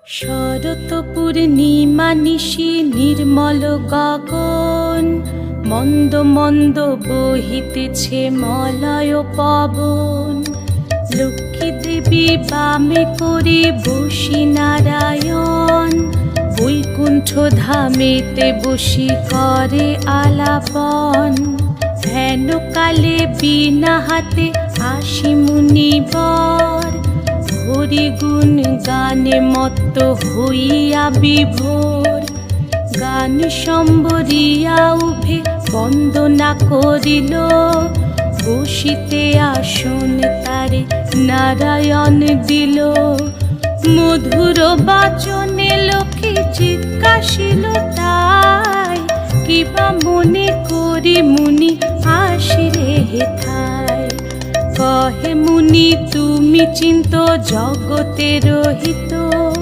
শরৎ পূর্ণিমা নিশি নির্মল গগন, মন্দ মন্দ বহিতেছে মলয় পবন। লক্ষ্মী দেবী বামে করে বসি নারায়ণ, বৈকুণ্ঠ ধামেতে বসি করে আলাপন। হেন কালে বিনা হাতে আসি মুনিবর, হরি গুণ গানে মত্ত হইয়া বিভোর। গান সম্বরিয়া উভে বন্দনা করিল, বসিতে আসন তারে নারায়ণ দিল। মধুর বাচনে লোকে জিজ্ঞাসিল তাই, কিবা মনে করি মুনি আসিরে হেথায়। কহে মুনি তুমি চিন্ত জগতের হিত,